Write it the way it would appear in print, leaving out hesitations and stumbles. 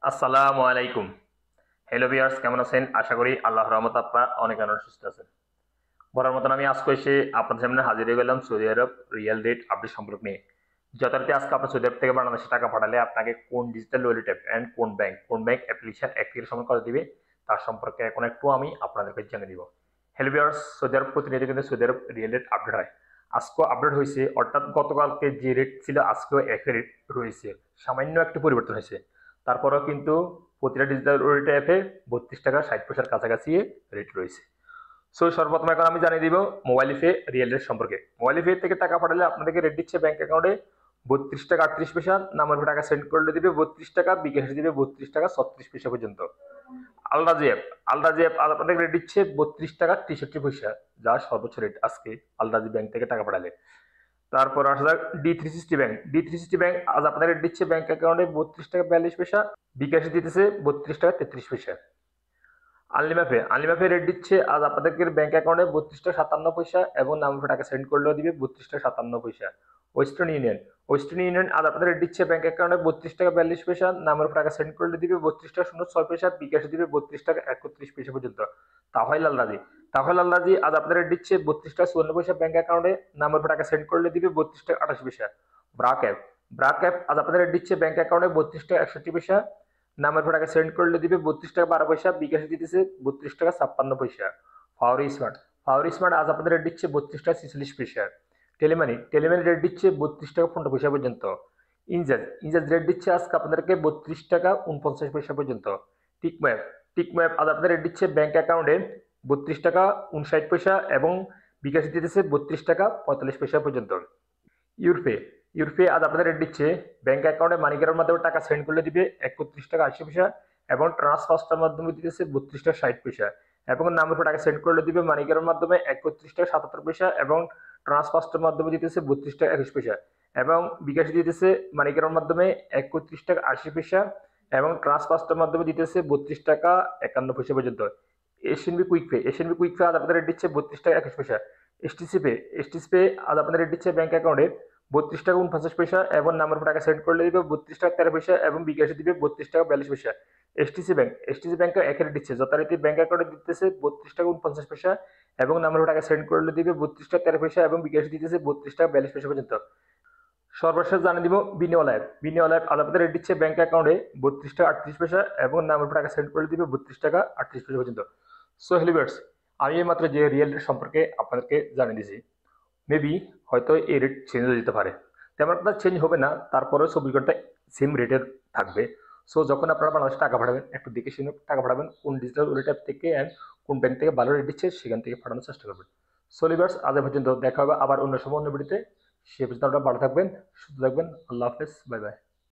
আসসালামু আলাইকুম। Hello viewers, কেমন আছেন? আশা করি আল্লাহর রহমতে আপনারা অনেক সুস্থ আছেন। বরাবর মতন আমি আজকে এসে আপনাদের সামনে হাজির হয়ে গেলাম সৌদি আরব রিয়েল রেট আপডেট সম্পর্ক নিয়ে। যথারীতি আজকে আপনার সৌদি আরব থেকে বাংলাদেশে টাকা পাঠালে আপনাকে কোন ডিজিটাল ওয়ালেট অ্যাপ অ্যান্ড কোন ব্যাংক অ্যাপ্লিকেশন অ্যাক্টিভের সময় কত দিবে তার সম্পর্কে এখন একটু আমি আপনাদেরকে জানিয়ে দিব। হ্যালো ভিউয়ার্স, সৌদি আরব প্রতিনিয়ত কিন্তু সৌদি আরব রিয়েল রেট আপডেট হয়। আজকেও আপডেট হয়েছে, অর্থাৎ গতকালকে যে রেট ছিল আজকেও একই রেট রয়েছে, সামান্য একটু পরিবর্তন হয়েছে। তারপরেও কিন্তু প্রতিটা ডিজিটাল ওয়ালেট অ্যাপে 32 টাকা 60 পয়সার কাছাকাছি রেট রয়েছে। সো সর্বপ্রথম এখন আমি জানিয়ে দিব মোবাইল পে রিয়েল রেট সম্পর্কে। মোবাইল পে থেকে টাকা পাঠালে আপনাদেরকে রেট দিচ্ছে ব্যাংক অ্যাকাউন্টে 32 টাকা 38 পয়সা, নাম্বার টাকা সেন্ড করলে দিবে 32 টাকা, বিকাশে দিবে 32 টাকা 36 পয়সা পর্যন্ত। আলরাজি অ্যাপ আলরাজি অ্যাপ আপনাদের রেট দিচ্ছে 32 টাকা 63 পয়সা, যা সর্বোচ্চ রেট আজকে আলরাজি ব্যাংক থেকে টাকা পাঠালে। তারপর আসা যাক ডি360 ব্যাংক আজ আপনাদের রেট দিচ্ছে ব্যাংক অ্যাকাউন্টে 32 টাকা 42 পয়সা, বিকাশে দিতেছে 32 টাকা 33 পয়সা। আনলিমা পে রেট দিচ্ছে আজ আপনাদের ব্যাংক অ্যাকাউন্টে 32 টাকা 57 পয়সা এবং নাম্বার টাকা সেন্ড করলেও দিবে 32 টাকা 57 পয়সা। ওয়েস্টার্ন ইউনিয়ন আজ আপনাদের রেট দিচ্ছে ব্যাংক অ্যাকাউন্টে 32 টাকা 42 পয়সা, নাম্বার টাকা সেন্ড করলে দিবে 32 টাকা 06 পয়সা, বিকাশে দিবে 32 টাকা 31 পয়সা পর্যন্ত। তাহলে আল্লাজি আজ আপনাদের রেট দিচ্ছে 32 টাকা 54 পয়সা ব্যাংক অ্যাকাউন্টে, নাম্বার টাকা সেন্ড করলে দিবে 32 টাকা 28 পয়সা। ব্রাক অ্যাপ আজ আপনাদের রেট দিচ্ছে ব্যাংক অ্যাকাউন্টে 32 টাকা 61 পয়সা, নাম্বার টাকা সেন্ড করলে দিবে 32 টাকা 12 পয়সা, বিকাশে দিতেছে 32 টাকা 56 পয়সা। ফাওয়ারি স্মার্ট আজ আপনাদের রেট দিচ্ছে 32 টাকা 46 পয়সা। টেলিমানি রেট দিচ্ছে 32 টাকা 15 পয়সা পর্যন্ত। ইনজাজ রেট দিচ্ছে আজকে আপনাদেরকে 32 টাকা 49 পয়সা পর্যন্ত। টিকম্যাপ টিকম্যাপ আজ আপনাদের রেট দিচ্ছে ব্যাংক অ্যাকাউন্টে 32 টাকা 59 পয়সা এবং বিকাশে দিতেছে 32 টাকা 45 পয়সা পর্যন্ত। ইউরপে ইউরপে আজ আপনাদের রেট দিচ্ছে ব্যাংক অ্যাকাউন্টে মানিকের মাধ্যমে টাকা সেন্ড করলে দিবে 31 টাকা 80 পয়সা এবং ট্রান্সফার্সটার মাধ্যমে দিতেছে 32 টাকা 60 পয়সা এবং নাম্বার টাকা সেন্ড করলে দিবে মানিকের মাধ্যমে 31 টাকা 77 পয়সা এবং ট্রান্সফার্সটার মাধ্যমে দিতেছে 32 টাকা 21 পয়সা এবং বিকাশে দিতেছে মানিকের মাধ্যমে 31 টাকা 80 পয়সা এবং ট্রান্সফার্সটার মাধ্যমে দিতেছে 32 টাকা 51 পয়সা পর্যন্ত। এশিয়ানবি কুইক পে আজ আপনাদের রেট দিচ্ছে 32 টাকা 21 পয়সা। এসটিসি পে আজ আপনাদের রেট দিচ্ছে ব্যাংক অ্যাকাউন্টে 32 টাকা 49 পয়সা এবং নাম্বার টাকা সেন্ড করলে দিবে 32 টাকা 13 পয়সা এবং বিকাশে দিবে 32 টাকা 42 পয়সা। এসটিসি ব্যাংক একই রেট দিচ্ছে, যথারীতি ব্যাংক অ্যাকাউন্টে দিতেছে 32 টাকা 49 পয়সা এবং নাম্বার টাকা সেন্ড করলে দিবে 32 টাকা 13 পয়সা এবং বিকাশে দিতেছে 32 টাকা 42 পয়সা পর্যন্ত। সর্বশেষ জানিয়ে দিব বিনিয়োগ আজ আপনাদের রেট দিচ্ছে ব্যাংক অ্যাকাউন্টে 32 টাকা 38 পয়সা এবং নাম্বার টাকা সেন্ড করে দিবে 32 টাকা 38 পয়সা পর্যন্ত। সো হেলিভার্স, আমি মাত্র যে রিয়েল রেট সম্পর্কে আপনাদেরকে জানিয়ে দিয়েছি। মেবি হয়তো এই রেট চেঞ্জ হয়ে যেতে পারে, তেমন একটা চেঞ্জ হবে না, তারপরেও 24 ঘন্টা সেম রেটের থাকবে। সো যখন আপনারা বাংলাদেশে টাকা পাঠাবেন একটু দেখে শুনে টাকা পাঠাবেন, কোন ডিজিটাল ওয়ালেট অ্যাপ থেকে অ্যান্ড কোন ব্যাংক থেকে ভালো রেট দিচ্ছে সেখান থেকে পাঠানোর চেষ্টা করবেন। সো লিভার্স, আজ পর্যন্ত দেখা হবে আবার অন্য সময় অন্য ভিডিওতে। সে পর্যন্ত আপনারা ভালো থাকবেন, সুস্থ থাকবেন। আল্লাহ হাফেজ, বাই বাই।